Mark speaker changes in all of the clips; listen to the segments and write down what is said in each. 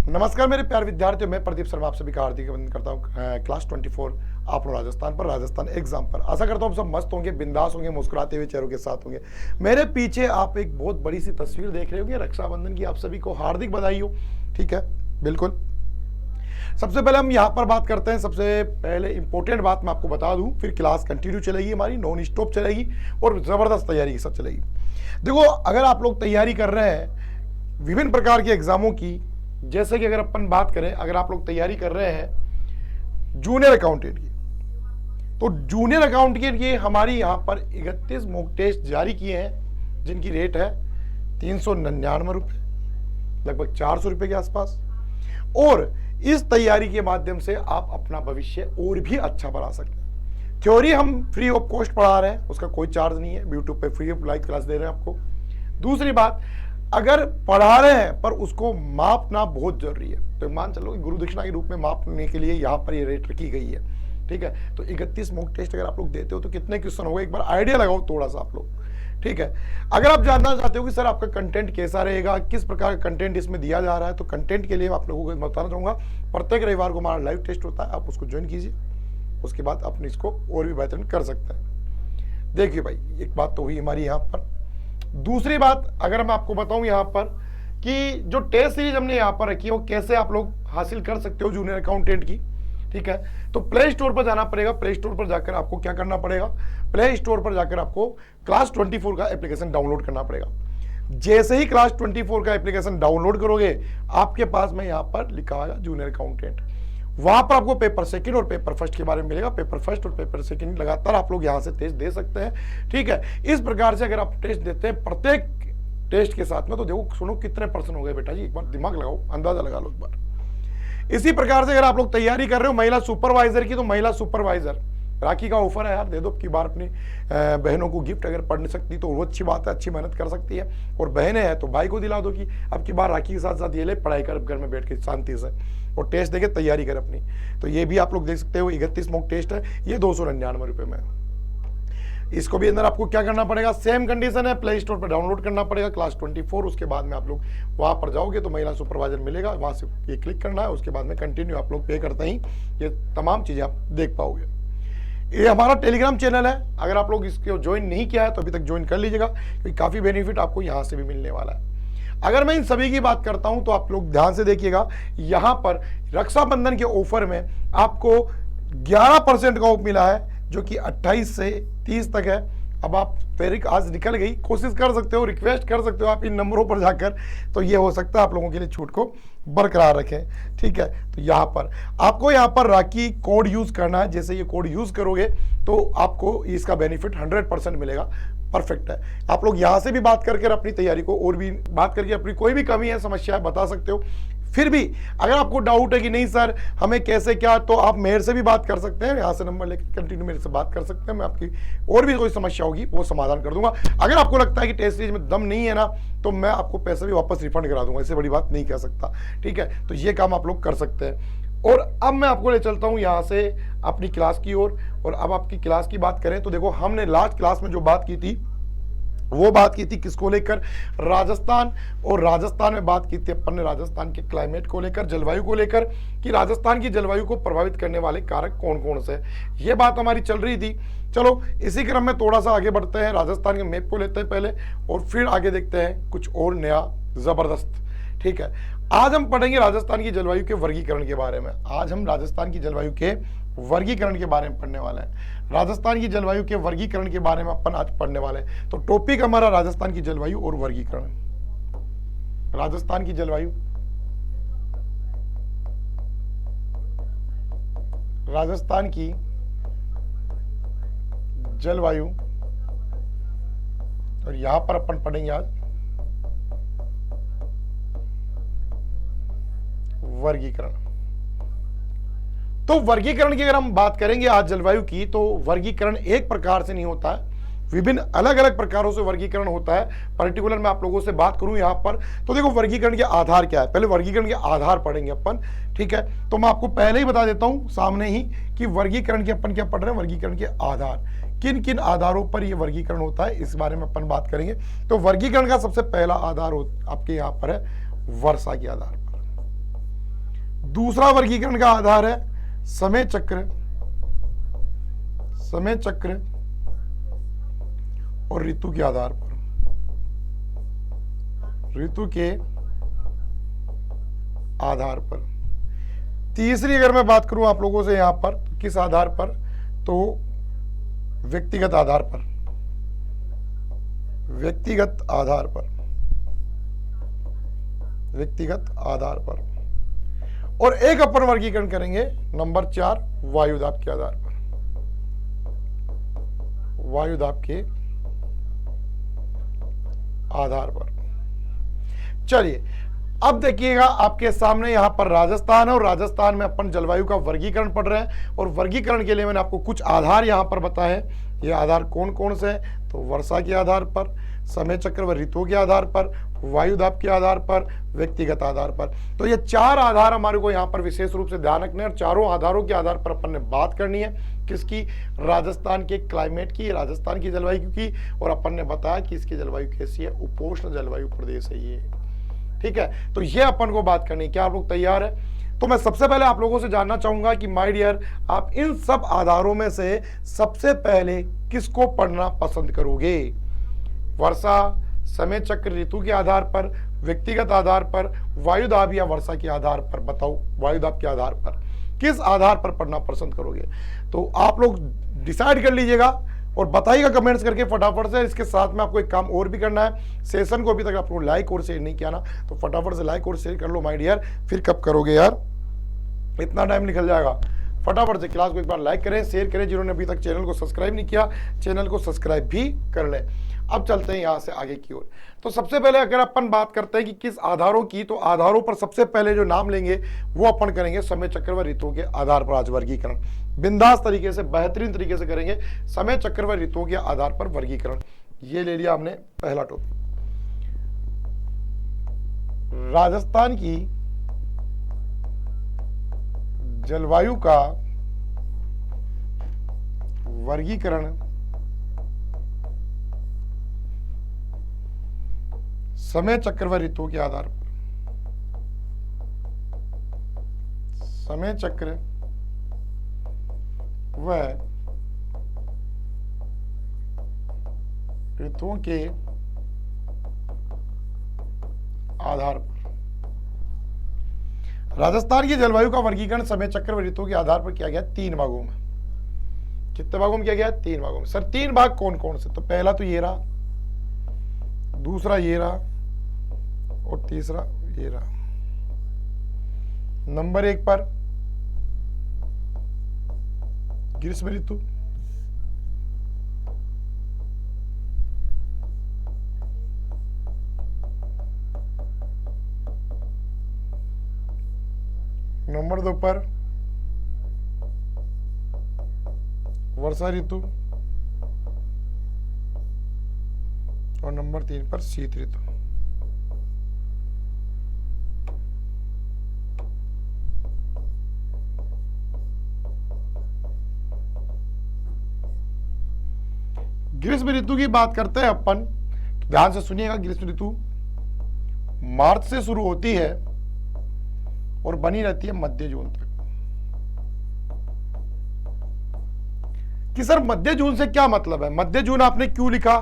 Speaker 1: नमस्कार मेरे प्यारे विद्यार्थियों, मैं प्रदीप शर्मा आप सभी का हार्दिक अभिनंदन करता हूँ। क्लास 24 आप लोग राजस्थान पर, राजस्थान एग्जाम पर। आशा करता हूँ आप सब मस्त होंगे, बिंदास होंगे, मुस्कुराते हुए चेहरों के साथ होंगे। मेरे पीछे आप एक बहुत बड़ी सी तस्वीर देख रहे होंगे रक्षाबंधन की। आप सभी को हार्दिक बधाई हो। ठीक है, बिल्कुल। सबसे पहले हम यहाँ पर बात करते हैं। सबसे पहले इंपॉर्टेंट बात मैं आपको बता दूं, फिर क्लास कंटिन्यू चलेगी, हमारी नॉन स्टॉप चलेगी और जबरदस्त तैयारी के साथ चलेगी। देखो, अगर आप लोग तैयारी कर रहे हैं विभिन्न प्रकार के एग्जामों की, जैसे कि अगर अपन बात करें, अगर आप लोग तैयारी कर रहे हैं जूनियर अकाउंटेंट की, तो जूनियर अकाउंटेंट के हमारी यहाँ पर 31 मॉक टेस्ट जारी किए हैं, जिनकी रेट है 399 रुपये, लगभग 400 रुपये के आसपास। और इस तैयारी के माध्यम से आप अपना भविष्य और भी अच्छा बना सकते हैं। थ्योरी हम फ्री ऑफ कॉस्ट पढ़ा रहे हैं, उसका कोई चार्ज नहीं है, यूट्यूब पे फ्री ऑफ लाइव क्लास दे रहे हैं आपको। दूसरी बात, अगर पढ़ा रहे हैं पर उसको मापना बहुत जरूरी है, तो मान चलो कि गुरु दक्षिणा के रूप में मापने के लिए यहाँ पर ये रेट रखी गई है। ठीक है, तो 31 मॉक टेस्ट अगर आप लोग देते हो तो कितने क्वेश्चन हो गए, एक बार आइडिया लगाओ थोड़ा सा आप लोग। ठीक है, अगर आप जानना चाहते हो कि सर आपका कंटेंट कैसा रहेगा, किस प्रकार का कंटेंट इसमें दिया जा रहा है, तो कंटेंट के लिए आप लोगों को बताना चाहूंगा, प्रत्येक रविवार को हमारा लाइव टेस्ट होता है, आप उसको ज्वाइन कीजिए। उसके बाद अपने इसको और भी बेहतरीन कर सकते हैं। देखिए भाई, एक बात तो हुई हमारी यहाँ पर। दूसरी बात, अगर मैं आपको बताऊं यहाँ पर कि जो टेस्ट सीरीज हमने यहाँ पर रखी है, वो कैसे आप लोग हासिल कर सकते हो जूनियर अकाउंटेंट की। ठीक है, तो प्ले स्टोर पर जाना पड़ेगा। प्ले स्टोर पर जाकर आपको क्या करना पड़ेगा, प्ले स्टोर पर जाकर आपको क्लास 24 का एप्लीकेशन डाउनलोड करना पड़ेगा। जैसे ही क्लास 24 का एप्लीकेशन डाउनलोड करोगे, आपके पास में यहाँ पर लिखा होगा जूनियर अकाउंटेंट। वहां पर आपको पेपर सेकंड और पेपर फर्स्ट के बारे में मिलेगा। पेपर फर्स्ट और पेपर सेकंड लगातार आप लोग यहाँ से टेस्ट दे सकते हैं। ठीक है, इस प्रकार से अगर आप टेस्ट देते हैं प्रत्येक टेस्ट के साथ में, तो देखो सुनो कितने परसेंट हो गए बेटा जी, एक बार दिमाग लगाओ, अंदाजा लगा लो एक बार। इसी प्रकार से अगर आप लोग तैयारी कर रहे हो महिला सुपरवाइजर की, तो महिला सुपरवाइजर राखी का ऑफर है यार, दे दो की बार अपनी बहनों को गिफ्ट। अगर पढ़ सकती तो वो अच्छी बात है, अच्छी मेहनत कर सकती है। और बहनें हैं तो भाई को दिला दो कि अब की बार राखी के साथ साथ ये ले, पढ़ाई कर घर में बैठ के शांति से, और टेस्ट देके तैयारी कर अपनी। तो ये भी आप लोग देख सकते हो, 31 मॉक टेस्ट है, ये 299 रुपये में। इसको भी अंदर आपको क्या करना पड़ेगा, सेम कंडीशन है, प्ले स्टोर पर डाउनलोड करना पड़ेगा क्लास 24। उसके बाद में आप लोग वहां पर जाओगे तो महिला सुपरवाइजर मिलेगा, वहां से ये क्लिक करना है। उसके बाद में कंटिन्यू आप लोग पे करते ही ये तमाम चीजें आप देख पाओगे। ये हमारा टेलीग्राम चैनल है, अगर आप लोग इसको ज्वाइन नहीं किया है तो अभी तक ज्वाइन कर लीजिएगा, क्योंकि काफी बेनिफिट आपको यहाँ से भी मिलने वाला है। अगर मैं इन सभी की बात करता हूं तो आप लोग ध्यान से देखिएगा, यहां पर रक्षाबंधन के ऑफर में आपको 11% का ऑफ मिला है, जो कि 28 से 30 तक है। अब आप तारीख आज निकल गई, कोशिश कर सकते हो, रिक्वेस्ट कर सकते हो आप इन नंबरों पर जाकर, तो ये हो सकता है आप लोगों के लिए छूट को बरकरार रखें। ठीक है, तो यहाँ पर आपको यहाँ पर राखी कोड यूज करना है। जैसे ये कोड यूज करोगे तो आपको इसका बेनिफिट 100% मिलेगा। परफेक्ट है। आप लोग यहाँ से भी बात करके अपनी तैयारी को और भी बात करके अपनी कोई भी कमी है, समस्या है, बता सकते हो। फिर भी अगर आपको डाउट है कि नहीं सर हमें कैसे क्या, तो आप मेरे से भी बात कर सकते हैं, यहाँ से नंबर लेकर कंटिन्यू मेरे से बात कर सकते हैं। मैं आपकी और भी कोई समस्या होगी वो समाधान कर दूंगा। अगर आपको लगता है कि टेस्ट सीरीज में दम नहीं है ना, तो मैं आपको पैसे भी वापस रिफंड करा दूंगा, इससे बड़ी बात नहीं कह सकता। ठीक है, तो ये काम आप लोग कर सकते हैं। और अब मैं आपको ले चलता हूँ यहाँ से अपनी क्लास की ओर। और अब आपकी क्लास की बात करें तो देखो, हमने लास्ट क्लास में जो बात की थी वो बात की थी किसको लेकर, राजस्थान। और राजस्थान में बात की थी अपन ने राजस्थान के क्लाइमेट को लेकर, जलवायु को लेकर, कि राजस्थान की जलवायु को प्रभावित करने वाले कारक कौन कौन से, ये बात हमारी चल रही थी। चलो इसी क्रम में थोड़ा सा आगे बढ़ते हैं, राजस्थान के मैप को लेते हैं पहले, और फिर आगे देखते हैं कुछ और नया जबरदस्त। ठीक है, आज हम पढ़ेंगे राजस्थान की जलवायु के वर्गीकरण के बारे में। आज हम राजस्थान की जलवायु के वर्गीकरण के बारे में पढ़ने वाले हैं। राजस्थान की जलवायु के वर्गीकरण के बारे में अपन आज पढ़ने वाले हैं। तो टॉपिक हमारा राजस्थान की जलवायु और वर्गीकरण। राजस्थान की जलवायु, राजस्थान की जलवायु, और यहां पर अपन पढ़ेंगे आज वर्गीकरण। तो वर्गीकरण की अगर हम बात करेंगे आज जलवायु की, तो वर्गीकरण एक प्रकार से नहीं होता है, विभिन्न अलग अलग प्रकारों से वर्गीकरण होता है। पर्टिकुलर मैं आप लोगों से बात करूं यहां पर, तो देखो वर्गीकरण के आधार क्या है, पहले वर्गीकरण के आधार पढ़ेंगे अपन। ठीक है, तो मैं आपको पहले ही बता देता हूं सामने ही कि वर्गीकरण के अपन क्या पढ़ रहे हैं, वर्गीकरण के आधार, किन किन आधारों पर यह वर्गीकरण होता है, इस बारे में अपन बात करेंगे। तो वर्गीकरण का सबसे पहला आधार आपके यहां पर है वर्षा के आधार पर। दूसरा वर्गीकरण का आधार है समय चक्र, समय चक्र और ऋतु के आधार पर, ऋतु के आधार पर। तीसरी अगर मैं बात करूं आप लोगों से यहां पर किस आधार पर, तो व्यक्तिगत आधार पर, व्यक्तिगत आधार पर, व्यक्तिगत आधार पर। और एक अपन वर्गीकरण करेंगे नंबर 4 वायुदाब के आधार पर, वायुदाब के आधार पर। चलिए अब देखिएगा आपके सामने यहां पर राजस्थान है और राजस्थान में अपन जलवायु का वर्गीकरण पढ़ रहे हैं और वर्गीकरण के लिए मैंने आपको कुछ आधार यहां पर बताए। ये आधार कौन कौन से हैं, तो वर्षा के आधार पर, समय चक्र व ऋतुओं के आधार पर, वायुदाब के आधार पर, व्यक्तिगत आधार पर। तो ये 4 आधार हमारे को यहाँ पर विशेष रूप से ध्यान रखने और चारों आधारों के आधार पर अपन ने बात करनी है किसकी, राजस्थान के क्लाइमेट की, राजस्थान की जलवायु की। और अपन ने बताया कि इसकी जलवायु कैसी है, उपोष्ण जलवायु प्रदेश है ये, ठीक है। तो ये अपन को बात करनी है, क्या आप लोग तैयार है? तो मैं सबसे पहले आप लोगों से जानना चाहूंगा कि माय डियर, आप इन सब आधारों में से सबसे पहले किसको पढ़ना पसंद करोगे? वर्षा, समय चक्र, ऋतु के आधार पर, व्यक्तिगत आधार पर, वायुदाब या वर्षा के आधार पर? बताओ, वायुदाब के आधार पर किस आधार पर पढ़ना पसंद करोगे? तो आप लोग डिसाइड कर लीजिएगा और बताइएगा कमेंट्स करके फटाफट से। इसके साथ में आपको एक काम और भी करना है, सेशन को अभी तक आपको लाइक और शेयर नहीं किया ना, तो फटाफट से लाइक और शेयर कर लो माय डियर। फिर कब करोगे यार, इतना टाइम निकल जाएगा। फटाफट से क्लास को एक बार लाइक करें, शेयर करें। जिन्होंने अभी तक चैनल को सब्सक्राइब नहीं किया, चैनल को सब्सक्राइब भी कर लें। अब चलते हैं यहाँ से आगे की ओर। तो सबसे पहले अगर अपन बात करते हैं कि किस आधारों की, तो आधारों पर सबसे पहले जो नाम लेंगे वो अपन करेंगे समय चक्र व ऋतुओं के आधार पर। आज वर्गीकरण बिंदास तरीके से, बेहतरीन तरीके से करेंगे, समय चक्र व ऋतुओं के आधार पर वर्गीकरण। ये ले लिया हमने पहला टॉपिक। राजस्थान की जलवायु का वर्गीकरण समय चक्र व ऋतुओं के आधार पर, समय चक्र व ऋतुओं के आधार पर। राजस्थान की जलवायु का वर्गीकरण समय चक्र व ऋतुओं के आधार पर किया गया 3 भागों में। कितने भागों में किया गया? 3 भागों में। सर 3 भाग कौन कौन से? तो पहला तो ये रहा, दूसरा ये रहा और तीसरा ये रहा। नंबर 1 पर ग्रीष्म ऋतु, नंबर 2 पर वर्षा ऋतु और नंबर 3 पर शीत ऋतु। ग्रीष्म ऋतु की बात करते हैं अपन, तो ध्यान से सुनिएगा। ग्रीष्म ऋतु मार्च से शुरू होती है और बनी रहती है मध्य जून तक। कि सर मध्य जून से क्या मतलब है? मध्य जून आपने क्यों लिखा?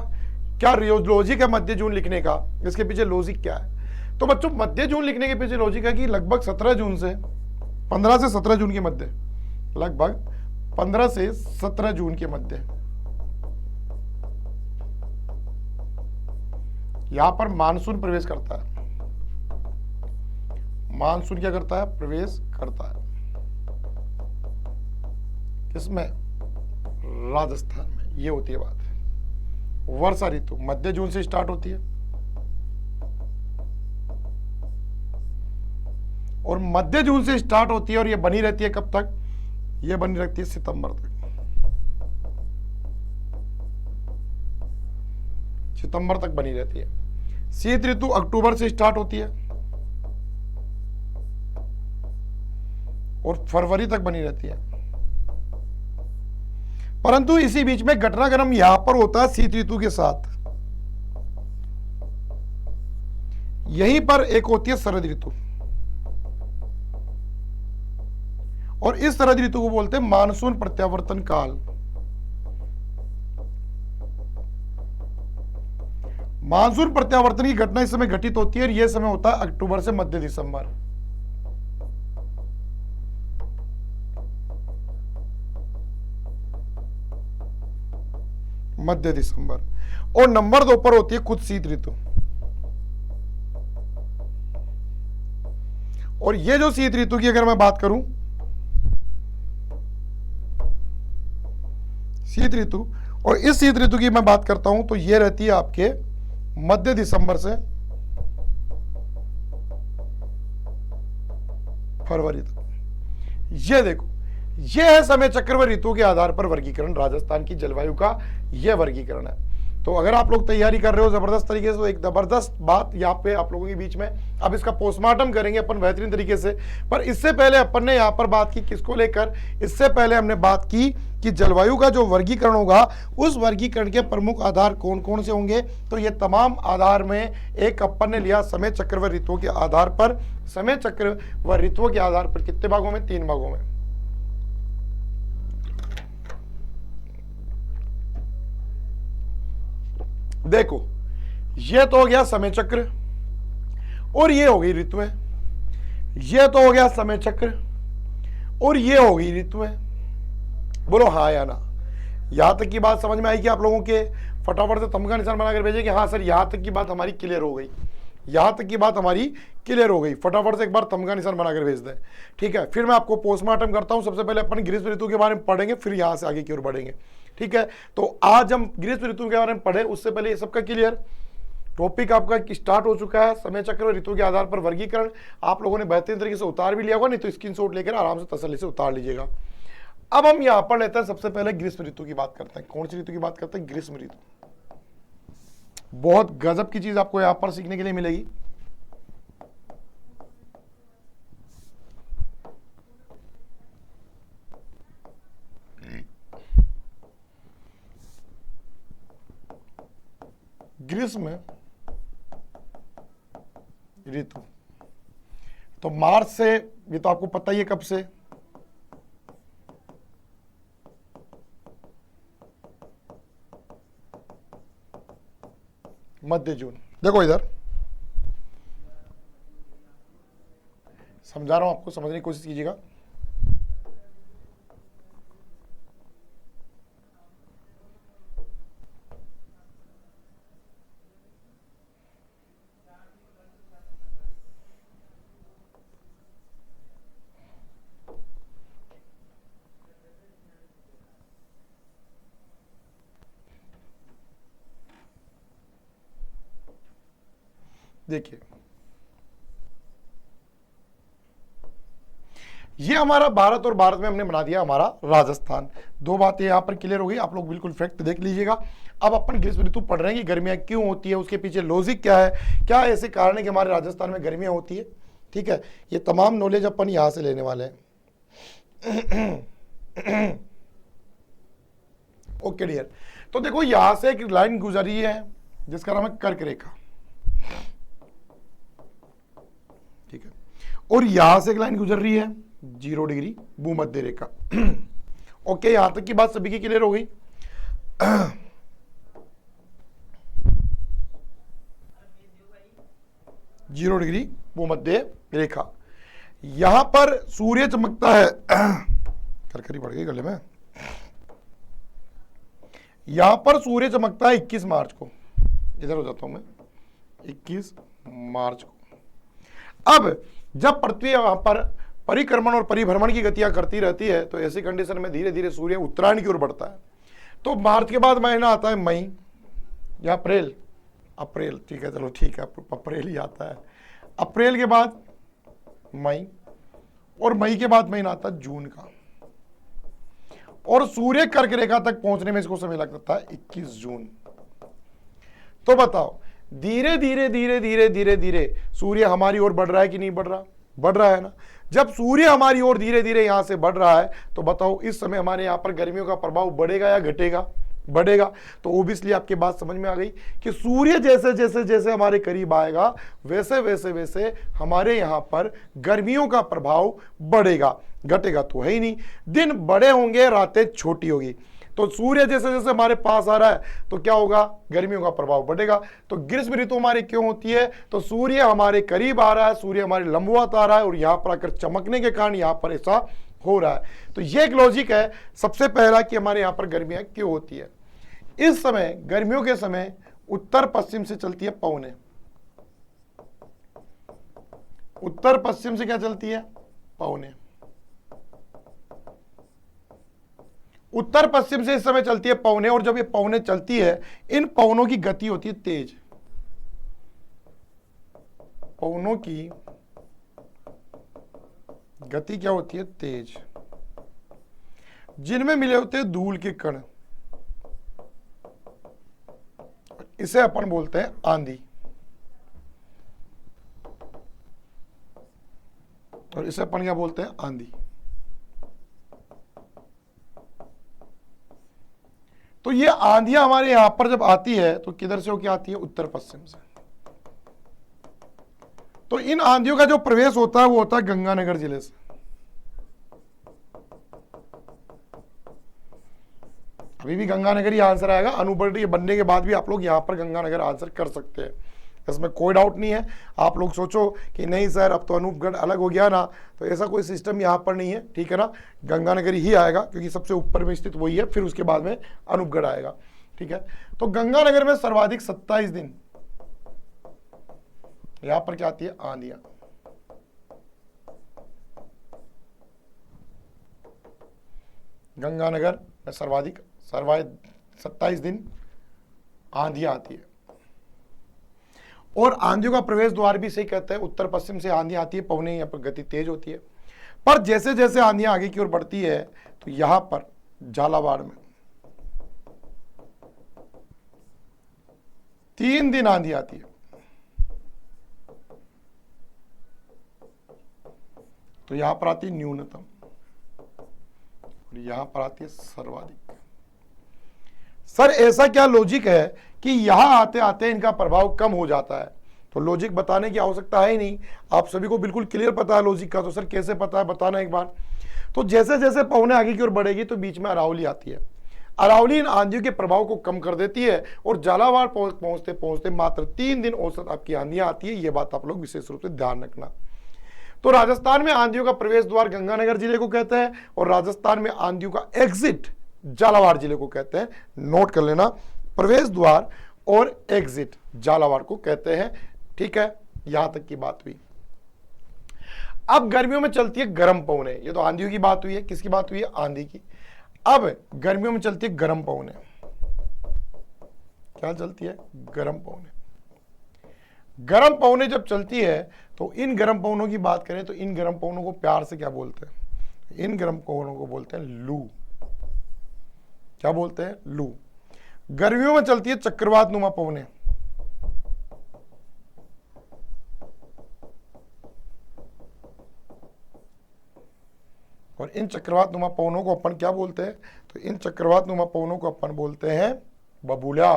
Speaker 1: क्या लॉजिक है मध्य जून लिखने का? इसके पीछे लॉजिक क्या है? तो बच्चों मध्य जून लिखने के पीछे लॉजिक है कि लगभग 17 जून से 15 से 17 जून के मध्य, लगभग 15 से 17 जून के मध्य यहां पर मानसून प्रवेश करता है। मानसून क्या करता है? प्रवेश करता है। किसमें? राजस्थान में। ये होती है बात। वर्षा ऋतु मध्य जून से स्टार्ट होती है और मध्य जून से स्टार्ट होती है और ये बनी रहती है कब तक? ये बनी रहती है सितंबर तक। सितंबर तक बनी रहती है। शीत ऋतु अक्टूबर से स्टार्ट होती है और फरवरी तक बनी रहती है। परंतु इसी बीच में घटनाक्रम यहां पर होता है शीत ऋतु के साथ। यहीं पर एक होती है शरद ऋतु। और इस शरद ऋतु को बोलते हैं मानसून प्रत्यावर्तन काल। मानसून प्रत्यावर्तन की घटना इस समय घटित होती है और यह समय होता है अक्टूबर से मध्य दिसंबर। मध्य दिसंबर। और नंबर 2 पर होती है खुद शीत ऋतु। और ये जो शीत ऋतु की अगर मैं बात करूं, शीत ऋतु, और इस शीत ऋतु की मैं बात करता हूं तो ये रहती है आपके मध्य दिसंबर से फरवरी तक। ये देखो, ये है समय चक्र व ऋतुओं के आधार पर वर्गीकरण। राजस्थान की जलवायु का यह वर्गीकरण है। तो अगर आप लोग तैयारी कर रहे हो जबरदस्त तरीके से, तो एक जबरदस्त बात यहाँ पे आप लोगों के बीच में, अब इसका पोस्टमार्टम करेंगे अपन बेहतरीन तरीके से। पर इससे पहले अपन ने यहाँ पर बात की किसको लेकर, इससे पहले हमने बात की कि जलवायु का जो वर्गीकरण होगा उस वर्गीकरण के प्रमुख आधार कौन कौन से होंगे। तो ये तमाम आधार में एक अपन ने लिया समय चक्र व ऋतुओं के आधार पर। समय चक्र व ऋतुओं के आधार पर कितने भागों में? 3 भागों में। देखो, ये तो हो गया समय चक्र और ये हो गई ऋतुएं। ये तो हो गया समय चक्र और ये हो गई ऋतुएं। बोलो हाँ या ना। यहां तक की बात समझ में आई कि आप लोगों के? फटाफट से थंब का निशान बनाकर भेजिए कि हाँ सर यहां तक की बात हमारी क्लियर हो गई। यहां तक की बात हमारी क्लियर हो गई। फटाफट से एक बार थंब का निशान बनाकर भेज दें। ठीक है, फिर मैं आपको पोस्टमार्टम करता हूं। सबसे पहले अपन ग्रीष्म ऋतु के बारे में पढ़ेंगे, फिर यहां से आगे की ओर बढ़ेंगे। ठीक है, तो आज हम ग्रीष्म ऋतु के बारे में पढ़े, उससे पहले ये सबका क्लियर टॉपिक आपका स्टार्ट हो चुका है। समय चक्र और ऋतु के आधार पर वर्गीकरण आप लोगों ने बेहतरीन तरीके से उतार भी लिया होगा, नहीं तो स्क्रीनशॉट लेकर आराम से तसल्ली से उतार लीजिएगा। अब हम यहां पर लेते हैं, सबसे पहले ग्रीष्म ऋतु की बात करते हैं। कौन सी ऋतु की बात करते हैं? ग्रीष्म ऋतु। बहुत गजब की चीज आपको यहां पर सीखने के लिए मिलेगी। ग्रीष्म ऋतु तो मार्च से, ये तो आपको पता ही है कब से, मध्य जून। देखो इधर समझा रहा हूं आपको, समझने की कोशिश कीजिएगा। देखिए, ये हमारा भारत और भारत में हमने बना दिया हमारा राजस्थान। 2 बातें यहां पर क्लियर हो गई। आप लोग बिल्कुल फैक्ट देख लीजिएगा। अब अपन ग्रीष्म ऋतु पढ़ रहे हैं कि गर्मियां क्यों होती है, उसके पीछे लॉजिक क्या है, क्या ऐसे कारण है कि हमारे राजस्थान में गर्मियां होती है। ठीक है, ये तमाम नॉलेज अपन यहां से लेने वाले हैं। ओके डियर, तो देखो यहां से एक लाइन गुजरी है जिसका नाम है कर्क रेखा। ठीक है, और यहां से एक लाइन गुजर रही है 0 डिग्री भूमध्य रेखा। ओके, यहां तक की बात सभी की क्लियर हो गई। 0 डिग्री भूमध्य रेखा। यहां पर सूर्य चमकता है, करकरी पड़ गई गले में। यहां पर सूर्य चमकता है 21 मार्च को। इधर हो जाता हूं मैं, 21 मार्च को। अब जब पृथ्वी वहां पर परिक्रमण और परिभ्रमण की गतियां करती रहती है, तो ऐसी कंडीशन में धीरे धीरे सूर्य उत्तरायण की ओर बढ़ता है। तो मार्च के बाद महीना आता है मई या अप्रैल। अप्रैल, ठीक है, चलो ठीक है, अप्रैल ही आता है। अप्रैल के बाद मई, और मई के बाद महीना आता है जून का। और सूर्य कर्क रेखा तक पहुंचने में इसको समय लगता है 21 जून। तो बताओ, धीरे धीरे धीरे धीरे धीरे धीरे सूर्य हमारी ओर बढ़ रहा है कि नहीं बढ़ रहा? बढ़ रहा है ना। जब सूर्य हमारी ओर धीरे धीरे यहां से बढ़ रहा है, तो बताओ इस समय हमारे यहां पर गर्मियों का प्रभाव बढ़ेगा या घटेगा? बढ़ेगा। तो ओबियसली आपकी बात समझ में आ गई कि सूर्य जैसे जैसे जैसे हमारे करीब आएगा वैसे वैसे वैसे हमारे यहां पर गर्मियों का प्रभाव बढ़ेगा, घटेगा तो है ही नहीं। दिन बड़े होंगे, रातें छोटी होगी। तो सूर्य जैसे जैसे हमारे पास आ रहा है तो क्या होगा, गर्मियों का प्रभाव बढ़ेगा। तो ग्रीष्म ऋतु हमारी क्यों होती है, तो सूर्य हमारे करीब आ रहा है, सूर्य हमारे लंबवत आ रहा है और यहां पर आकर चमकने के कारण यहां पर ऐसा हो रहा है। तो यह एक लॉजिक है सबसे पहला कि हमारे यहां पर गर्मियां क्यों होती है। इस समय गर्मियों के समय उत्तर पश्चिम से चलती है पवनें। उत्तर पश्चिम से क्या चलती है, पवनें। उत्तर पश्चिम से इस समय चलती है पवनें, और जब ये पवनें चलती है इन पवनों की गति होती है तेज। पवनों की गति क्या होती है, तेज, जिनमें मिले होते हैं धूल के कण। इसे अपन बोलते हैं आंधी, और इसे अपन क्या बोलते हैं, आंधी। तो ये आंधियां हमारे यहां पर जब आती है तो किधर से होकर आती है, उत्तर पश्चिम से। तो इन आंधियों का जो प्रवेश होता है वो होता है गंगानगर जिले से। अभी भी गंगानगर ही आंसर आएगा, अनूपरी बनने के बाद भी आप लोग यहां पर गंगानगर आंसर कर सकते हैं, इसमें कोई डाउट नहीं है। आप लोग सोचो कि नहीं सर अब तो अनूपगढ़ अलग हो गया ना, तो ऐसा कोई सिस्टम यहाँ पर नहीं है, ठीक है ना। गंगानगर ही आएगा क्योंकि सबसे ऊपर में स्थित वही है, फिर उसके बाद में अनूपगढ़ आएगा, ठीक है। तो गंगानगर में सर्वाधिक 27 दिन यहाँ पर क्या आती है, आंधियां। गंगानगर में सर्वाधिक 27 दिन आंधियां आती है। और आंधियों का प्रवेश द्वार भी सही कहते हैं, उत्तर पश्चिम से आंधियां आती है, पवनें यहाँ पर गति तेज होती है। पर जैसे जैसे आंधियां आगे की ओर बढ़ती है तो यहां पर झालावाड़ में 3 दिन आंधी आती है। तो यहां पर आती है न्यूनतम और यहां पर आती है सर्वाधिक। सर ऐसा क्या लॉजिक है कि यहां आते आते इनका प्रभाव कम हो जाता है? तो लॉजिक बताने की आवश्यकता है ही नहीं, आप सभी को बिल्कुल क्लियर पता है लॉजिक का। तो सर कैसे पता है, बताना एक बार। तो जैसे जैसे पवनें आगे की ओर बढ़ेगी तो बीच में अरावली आती है। अरावली इन आंधियों के प्रभाव को कम कर देती है और झालावाड़ पहुंचते पहुंचते मात्र 3 दिन औसत आपकी आंधियां आती है। यह बात आप लोग विशेष रूप से ध्यान रखना। तो राजस्थान में आंधियों का प्रवेश द्वार गंगानगर जिले को कहते हैं और राजस्थान में आंधियों का एग्जिट झालावाड़ जिले को कहते हैं। नोट कर लेना, प्रवेश द्वार और एग्जिट झालावाड़ को कहते हैं, ठीक है। यहां तक की बात हुई। अब गर्मियों में चलती है गर्म पवनें। ये तो आंधियों की बात हुई है, किसकी बात हुई है, आंधी की। अब गर्मियों में चलती है गर्म पवनें। क्या चलती है, गर्म पवनें। गर्म पवनें जब चलती है तो इन गर्म पवनों की बात करें तो इन गर्म पवनों को प्यार से क्या बोलते हैं, इन गर्म पवनों को बोलते हैं लू। क्या बोलते हैं, लू। गर्मियों में चलती है चक्रवात नुमा पवनें। और इन चक्रवात नुमा पवनों को अपन क्या बोलते हैं, तो इन चक्रवात नुमा पवनों को अपन बोलते हैं बबूला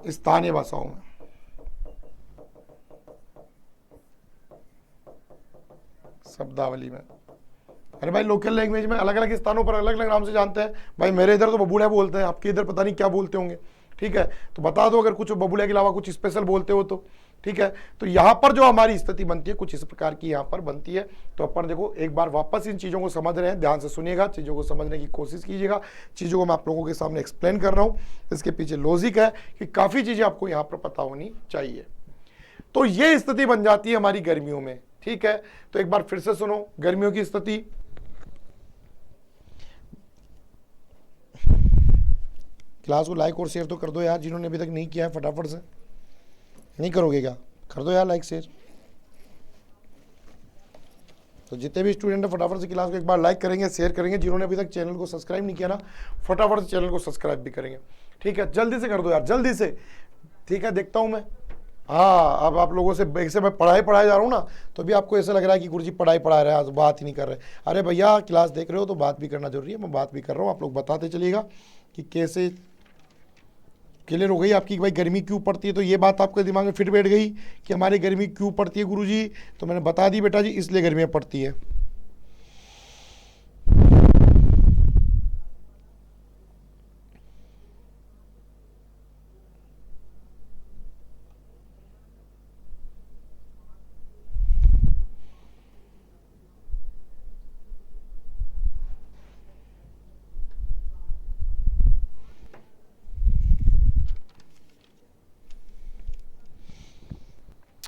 Speaker 1: स्थानीय भाषाओं में। शब्दावली में, अरे भाई लोकल लैंग्वेज में अलग अलग स्थानों पर अलग अलग नाम से जानते हैं। भाई मेरे इधर तो बबूला बोलते हैं, आपके इधर पता नहीं क्या बोलते होंगे, ठीक है। तो बता दो अगर कुछ बबूला के अलावा कुछ स्पेशल बोलते हो तो, ठीक है। तो यहाँ पर जो हमारी स्थिति बनती है कुछ इस प्रकार की यहाँ पर बनती है। तो अपन देखो एक बार वापस इन चीज़ों को समझ रहे हैं, ध्यान से सुनिएगा, चीज़ों को समझने की कोशिश कीजिएगा। चीज़ों को मैं आप लोगों के सामने एक्सप्लेन कर रहा हूँ, इसके पीछे लॉजिक है कि काफ़ी चीज़ें आपको यहाँ पर पता होनी चाहिए। तो ये स्थिति बन जाती है हमारी गर्मियों में, ठीक है। तो एक बार फिर से सुनो गर्मियों की स्थिति। क्लास को लाइक और शेयर तो कर दो यार, जिन्होंने अभी तक नहीं किया है फटाफट से। नहीं करोगे क्या, कर दो यार लाइक शेयर। तो जितने भी स्टूडेंट हैं फटाफट से क्लास को एक बार लाइक करेंगे, शेयर करेंगे। जिन्होंने अभी तक चैनल को सब्सक्राइब नहीं किया ना, फटाफट से चैनल को सब्सक्राइब भी करेंगे, ठीक है। जल्दी से कर दो यार, जल्दी से, ठीक है। देखता हूं मैं हाँ, अब आप लोगों से एक से मैं पढ़ाई जा रहा हूँ ना, तो भी आपको ऐसा लग रहा है कि गुरुजी पढ़ाई पढ़ा रहे हैं, आज बात ही नहीं कर रहे। अरे भैया, क्लास देख रहे हो तो बात भी करना जरूरी है, मैं बात भी कर रहा हूँ, आप लोग बताते चलिएगा कि कैसे क्लियर हो गई आपकी कि भाई गर्मी क्यों पड़ती है। तो ये बात आपके दिमाग में फिट बैठ गई कि हमारी गर्मी क्यों पड़ती है गुरुजी, तो मैंने बता दी बेटा जी, इसलिए गर्मियाँ पड़ती है।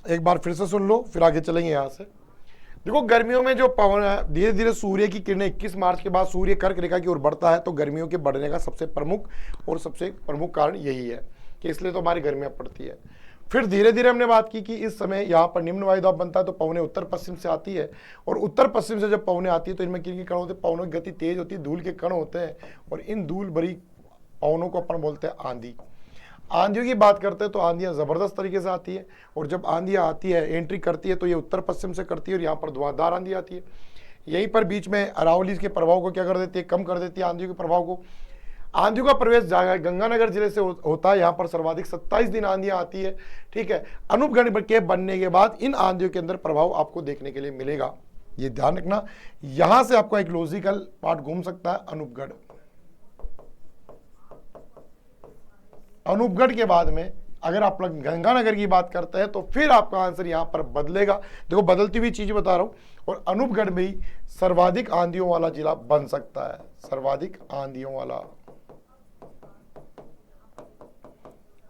Speaker 1: एक बार फिर से सुन लो, फिर आगे चलेंगे यहाँ से। देखो, गर्मियों में जो पवन है, धीरे धीरे सूर्य की किरणें 21 मार्च के बाद सूर्य कर्क रेखा की ओर बढ़ता है, तो गर्मियों के बढ़ने का सबसे प्रमुख कारण यही है कि इसलिए तो हमारी गर्मियां पड़ती है। फिर धीरे धीरे हमने बात की कि इस समय यहाँ पर निम्न वायु दाब बनता है, तो पवनें उत्तर पश्चिम से आती है, और उत्तर पश्चिम से जब पवनें आती है तो इनमें किन के कण होते हैं, पवनों की गति तेज होती है, धूल के कण होते हैं, और इन धूल भरी पवनों को अपन बोलते हैं आंधी। आंधियों की बात करते हैं तो आंधियां जबरदस्त तरीके से आती है, और जब आंधियां आती है, एंट्री करती है, तो ये उत्तर पश्चिम से करती है, और यहाँ पर धुआंधार आंधी आती है। यहीं पर बीच में अरावली के प्रभाव को क्या कर देती है, कम कर देती है आंधियों के प्रभाव को। आंधियों का प्रवेश गंगानगर जिले से होता है, यहाँ पर सर्वाधिक 27 दिन आंधियां आती है। ठीक है, अनूपगढ़ के बनने के बाद इन आंधियों के अंदर प्रभाव आपको देखने के लिए मिलेगा, ये ध्यान रखना। यहां से आपको एक लॉजिकल पार्ट घूम सकता है, अनूपगढ़। अनूपगढ़ के बाद में अगर आप गंगानगर की बात करते हैं तो फिर आपका आंसर यहां पर बदलेगा। देखो, बदलती हुई चीज बता रहा हूं, और अनूपगढ़ में ही सर्वाधिक आंधियों वाला जिला बन सकता है, सर्वाधिक आंधियों वाला।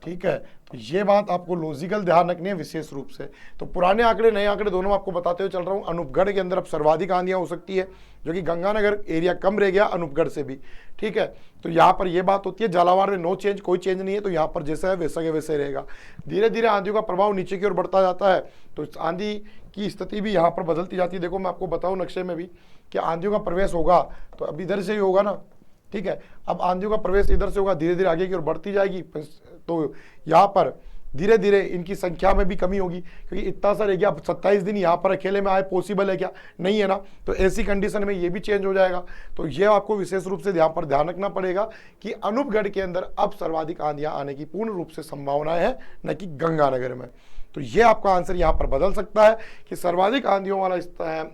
Speaker 1: ठीक है, तो ये बात आपको लॉजिकल ध्यान रखनी है विशेष रूप से। तो पुराने आंकड़े नए आंकड़े दोनों आपको बताते हुए चल रहा हूं। अनूपगढ़ के अंदर अब सर्वाधिक आंधियां हो सकती है, जो कि गंगानगर एरिया कम रह गया अनूपगढ़ से भी। ठीक है, तो यहाँ पर ये बात होती है। झालावाड़ में नो चेंज, कोई चेंज नहीं है, तो यहाँ पर जैसा है वैसा के वैसे रहेगा। धीरे धीरे आंधियों का प्रभाव नीचे की ओर बढ़ता जाता है, तो आंधी की स्थिति भी यहाँ पर बदलती जाती है। देखो, मैं आपको बताऊँ नक्शे में भी कि आंधियों का प्रवेश होगा तो अब इधर से ही होगा ना। ठीक है, अब आंधियों का प्रवेश इधर से होगा, धीरे धीरे आगे की ओर बढ़ती जाएगी, तो यहाँ पर धीरे धीरे इनकी संख्या में भी कमी होगी, क्योंकि इतना सा रह गया। अब 27 दिन यहाँ पर अकेले में आए पॉसिबल है क्या, नहीं है ना। तो ऐसी कंडीशन में ये भी चेंज हो जाएगा। तो ये आपको विशेष रूप से यहाँ पर ध्यान रखना पड़ेगा कि अनूपगढ़ के अंदर अब सर्वाधिक आंधियां आने की पूर्ण रूप से संभावनाएं है, न कि गंगानगर में। तो ये आपका आंसर यहाँ पर बदल सकता है कि सर्वाधिक आंधियों वाला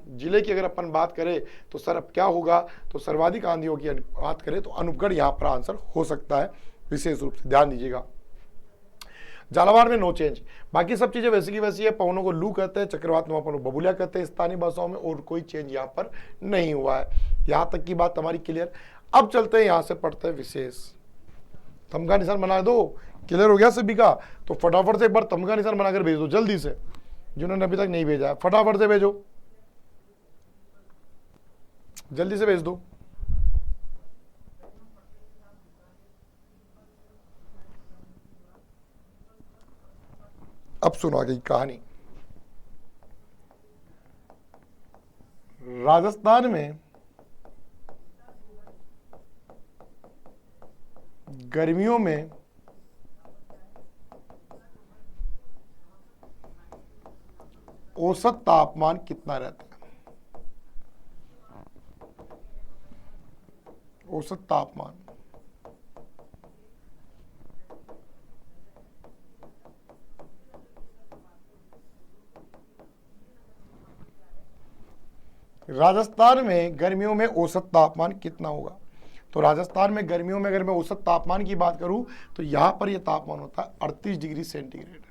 Speaker 1: जिले की अगर अपन बात करें तो सर अब क्या होगा, तो सर्वाधिक आंधियों की बात करें तो अनूपगढ़ यहाँ पर आंसर हो सकता है, विशेष रूप से ध्यान दीजिएगा। झालावाड़ में नो चेंज, बाकी सब चीजें वैसी की वैसी है। पवनों को लू कहते हैं, चक्रवात नुमा पवनों को बबूलिया कहते हैं स्थानीय भाषाओं में, और कोई चेंज यहाँ पर नहीं हुआ है। यहाँ तक की बात हमारी क्लियर। अब चलते हैं यहाँ से, पढ़ते हैं विशेष। थंब का निशान बना दो, क्लियर हो गया सभी का। तो फटाफट से एक बार थंब का निशान बनाकर भेज दो जल्दी से, जिन्होंने अभी तक नहीं भेजा है फटाफट से भेजो, जल्दी से भेज दो। अब सुनो आगे की कहानी। राजस्थान में गर्मियों में औसत तापमान कितना रहता है, औसत तापमान। राजस्थान में गर्मियों में औसत तापमान कितना होगा। तो राजस्थान में गर्मियों में अगर मैं औसत तापमान की बात करूं तो यहां पर यह तापमान होता है 38 डिग्री सेंटीग्रेड।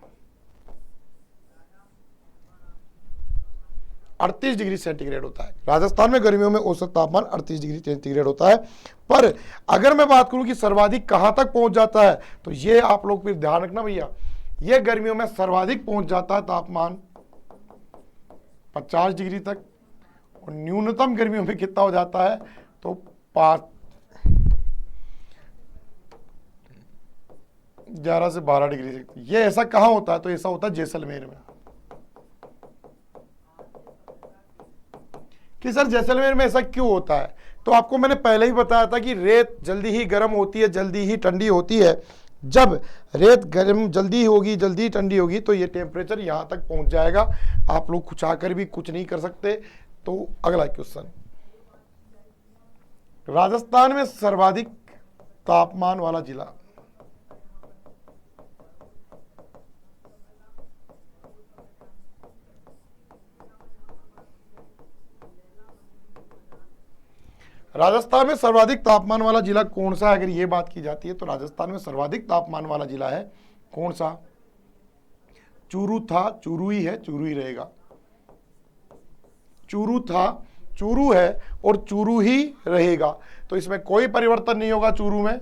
Speaker 1: 38 डिग्री सेंटीग्रेड होता है राजस्थान में गर्मियों में औसत तापमान 38 डिग्री सेंटीग्रेड होता है। पर अगर मैं बात करूं कि सर्वाधिक कहां तक पहुंच जाता है, तो ये आप लोग फिर ध्यान रखना भैया, ये गर्मियों में सर्वाधिक पहुंच जाता है तापमान 50 डिग्री तक, और न्यूनतम गर्मियों में कितना हो जाता है, तो 11 से 12 डिग्री। ये ऐसा कहां होता है, तो ऐसा होता है जैसलमेर में। कि सर जैसलमेर में ऐसा क्यों होता है, तो आपको मैंने पहले ही बताया था कि रेत जल्दी ही गर्म होती है, जल्दी ही ठंडी होती है, जब रेत गर्म जल्दी होगी, जल्दी ठंडी होगी, तो ये टेम्परेचर यहाँ तक पहुँच जाएगा। आप लोग कुछ आकर भी कुछ नहीं कर सकते। तो अगला क्वेश्चन, राजस्थान में सर्वाधिक तापमान वाला जिला। राजस्थान में सर्वाधिक तापमान वाला जिला कौन सा है? अगर ये बात की जाती है तो राजस्थान में सर्वाधिक तापमान वाला जिला है कौन सा? चूरू था, चूरू ही है, चूरू ही रहेगा। चूरू था, चूरू है और चूरू ही रहेगा। तो इसमें कोई परिवर्तन नहीं होगा चूरू में,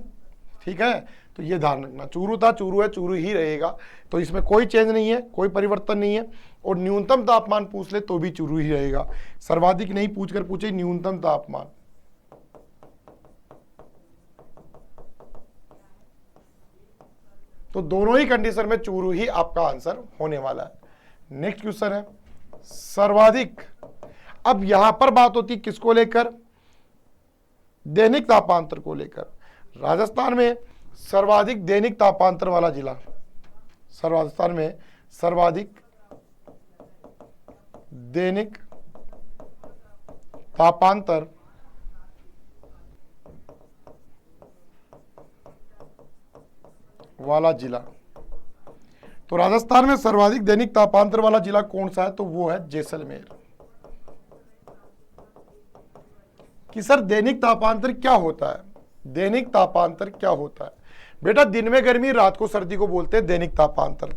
Speaker 1: ठीक है। तो ये ध्यान रखना, चूरू था, चूरू है, चूरू ही रहेगा। तो इसमें कोई चेंज नहीं है, कोई परिवर्तन नहीं है। और न्यूनतम तापमान पूछ ले तो भी चूरू ही रहेगा। सर्वाधिक नहीं पूछकर पूछे, न्यूनतम तापमान। तो दोनों ही कंडीशन में चूरू ही आपका आंसर होने वाला है। नेक्स्ट क्वेश्चन है सर्वाधिक। अब यहां पर बात होती किसको लेकर? दैनिक तापांतर को लेकर। राजस्थान में सर्वाधिक दैनिक तापांतर वाला जिला, राजस्थान में सर्वाधिक दैनिक तापांतर वाला जिला। तो राजस्थान में सर्वाधिक दैनिक तापांतर वाला जिला कौन सा है? तो वो है जैसलमेर। कि सर दैनिक तापांतर क्या होता है? दैनिक तापांतर क्या होता है बेटा? दिन में गर्मी, रात को सर्दी को बोलते हैं दैनिक तापांतर।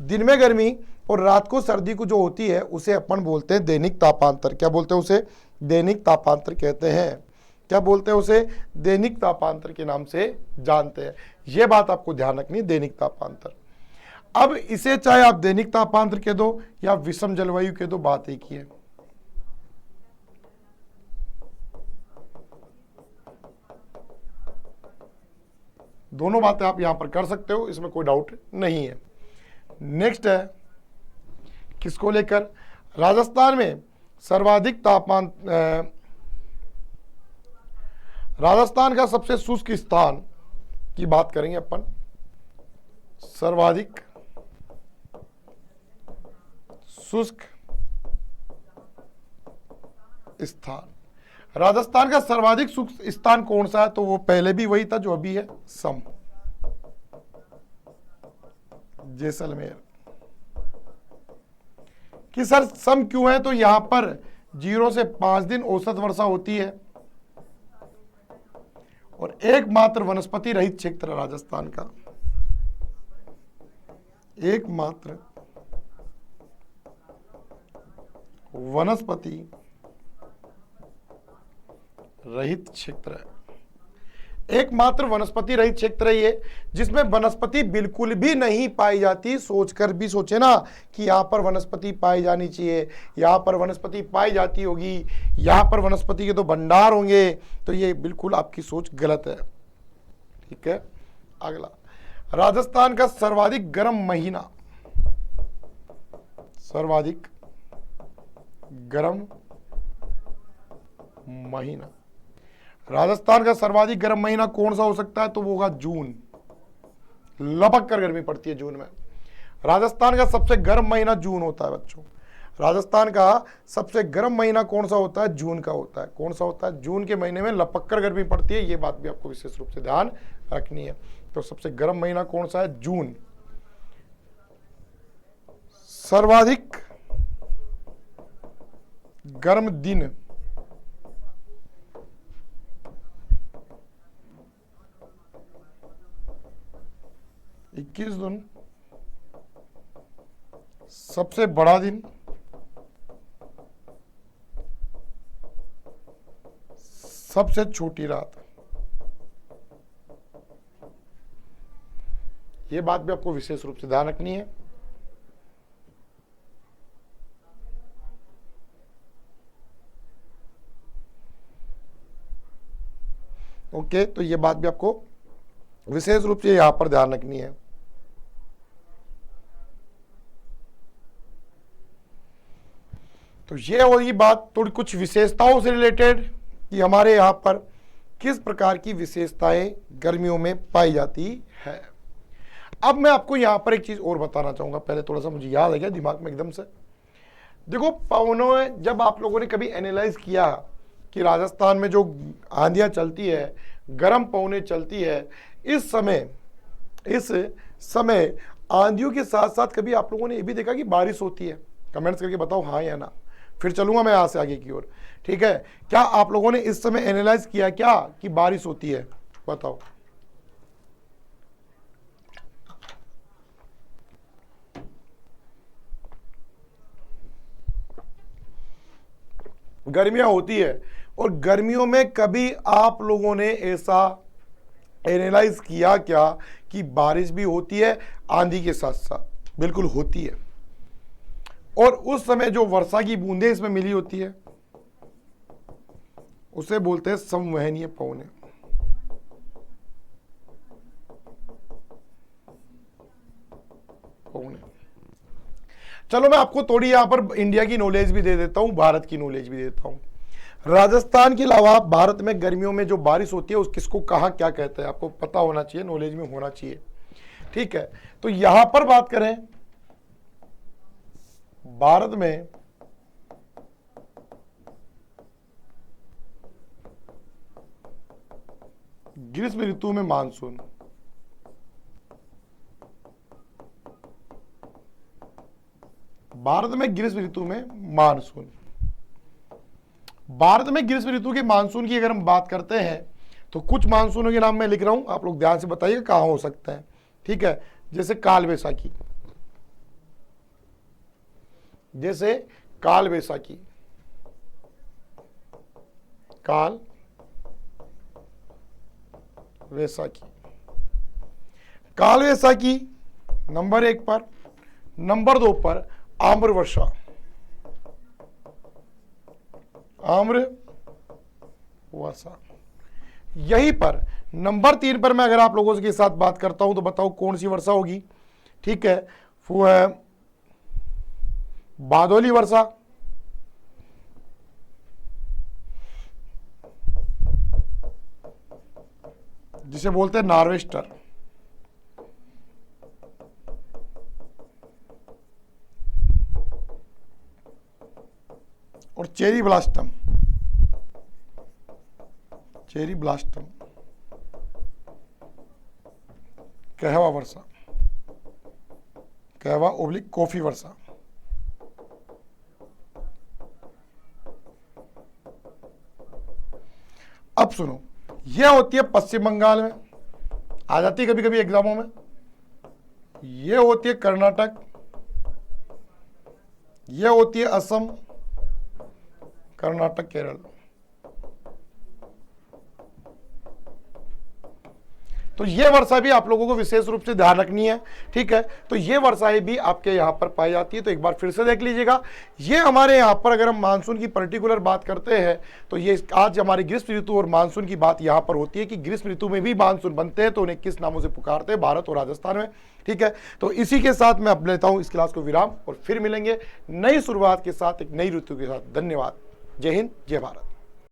Speaker 1: दिन में गर्मी और रात को सर्दी को जो होती है उसे अपन बोलते हैं दैनिक तापांतर। क्या बोलते हैं उसे? दैनिक तापांतर कहते हैं। क्या बोलते हैं उसे? दैनिक तापांतर के नाम से जानते हैं। यह बात आपको ध्यान रखनी, दैनिक तापांतर। अब इसे चाहे आप दैनिक तापांतर कह दो या विषम जलवायु कह दो, बात एक ही है। दोनों बातें आप यहां पर कर सकते हो, इसमें कोई डाउट नहीं है। नेक्स्ट है किसको लेकर? राजस्थान में सर्वाधिक तापमान, राजस्थान का सबसे शुष्क स्थान की बात करेंगे अपन। सर्वाधिक शुष्क स्थान, राजस्थान का सर्वाधिक शुष्क स्थान कौन सा है? तो वो पहले भी वही था जो अभी है, सम, जैसलमेर। कि सर सम क्यों है? तो यहां पर 0 से 5 दिन औसत वर्षा होती है और एकमात्र वनस्पति रहित क्षेत्र राजस्थान का, एकमात्र वनस्पति रहित क्षेत्र है। एकमात्र वनस्पति रहित क्षेत्र ये जिसमें वनस्पति बिल्कुल भी नहीं पाई जाती। सोचकर भी सोचे ना कि यहां पर वनस्पति पाई जानी चाहिए, यहां पर वनस्पति पाई जाती होगी, यहां पर वनस्पति के तो भंडार होंगे, तो ये बिल्कुल आपकी सोच गलत है। ठीक है, अगला, राजस्थान का सर्वाधिक गर्म महीना, सर्वाधिक गर्म महीना, राजस्थान का सर्वाधिक गर्म महीना कौन सा हो सकता है? तो वो होगा जून। लपक कर गर्मी पड़ती है जून में। राजस्थान का सबसे गर्म महीना जून होता है बच्चों। राजस्थान का सबसे गर्म महीना कौन सा होता है? जून का होता है। कौन सा होता है? जून के महीने में लपक कर गर्मी पड़ती है। ये बात भी आपको विशेष रूप से ध्यान रखनी है। तो सबसे गर्म महीना कौन सा है? जून। सर्वाधिक गर्म दिन, इक्कीस दिन। सबसे बड़ा दिन, सबसे छोटी रात। यह बात भी आपको विशेष रूप से ध्यान रखनी है। ओके, तो यह बात भी आपको विशेष रूप से यहां पर ध्यान रखनी है। तो ये होगी बात थोड़ी कुछ विशेषताओं से रिलेटेड कि हमारे यहाँ पर किस प्रकार की विशेषताएं गर्मियों में पाई जाती है। अब मैं आपको यहां पर एक चीज और बताना चाहूंगा, पहले थोड़ा सा मुझे याद है क्या दिमाग में एकदम से। देखो पवनों में जब आप लोगों ने कभी एनालाइज किया कि राजस्थान में जो आंधियां चलती है, गर्म पवनें चलती है, इस समय आंधियों के साथ साथ कभी आप लोगों ने ये भी देखा कि बारिश होती है? कमेंट्स करके बताओ हाँ या ना, फिर चलूंगा मैं यहां से आगे की ओर। ठीक है, क्या आप लोगों ने इस समय एनालाइज किया क्या कि बारिश होती है? बताओ। गर्मियां होती है, और गर्मियों में कभी आप लोगों ने ऐसा एनालाइज किया क्या कि बारिश भी होती है आंधी के साथ साथ? बिल्कुल होती है। और उस समय जो वर्षा की बूंदें इसमें मिली होती है उसे बोलते हैं संवहनीय पवनें। चलो मैं आपको थोड़ी यहां पर इंडिया की नॉलेज भी दे देता हूं, भारत की नॉलेज भी देता हूं। राजस्थान के अलावा भारत में गर्मियों में जो बारिश होती है उस किसको कहा क्या कहते हैं, आपको पता होना चाहिए, नॉलेज में होना चाहिए। ठीक है, तो यहां पर बात करें भारत में ग्रीष्म ऋतु में मानसून, भारत में ग्रीष्म ऋतु में मानसून, भारत में ग्रीष्म ऋतु के मानसून की अगर हम बात करते हैं तो कुछ मानसूनों के नाम मैं लिख रहा हूं, आप लोग ध्यान से बताइए कहां हो सकते हैं। ठीक है, जैसे काल बैसाखी, जैसे काल बैसाखी, काल वैसाखी, काल वैसाखी नंबर 1 पर। नंबर 2 पर आम्र वर्षा, आम्र वर्षा। यहीं पर नंबर 3 पर मैं अगर आप लोगों के साथ बात करता हूं तो बताओ कौन सी वर्षा होगी? ठीक है, वो है बादोली वर्षा, जिसे बोलते हैं नार्वेस्टर, और चेरी ब्लास्टम, चेरी ब्लास्टम, कहवा वर्षा, कहवा ओब्लिक कॉफी वर्षा। अब सुनो, यह होती है पश्चिम बंगाल में, आ जाती है कभी कभी एग्जामों में। यह होती है कर्नाटक, यह होती है असम, कर्नाटक, केरल। तो ये वर्षा भी आप लोगों को विशेष रूप से ध्यान रखनी है। ठीक है, तो ये वर्षाएं भी आपके यहां पर पाई जाती है, तो एक बार फिर से देख लीजिएगा। ये हमारे यहां पर अगर हम मानसून की पर्टिकुलर बात करते हैं तो ये आज हमारी ग्रीष्म ऋतु और मानसून की बात यहां पर होती है कि ग्रीष्म ऋतु में भी मानसून बनते हैं तो उन्हें किस नामों से पुकारते हैं भारत और राजस्थान में। ठीक है, तो इसी के साथ मैं अब लेता हूं इस क्लास को विराम, और फिर मिलेंगे नई शुरुआत के साथ, एक नई ऋतु के साथ। धन्यवाद। जय हिंद, जय भारत।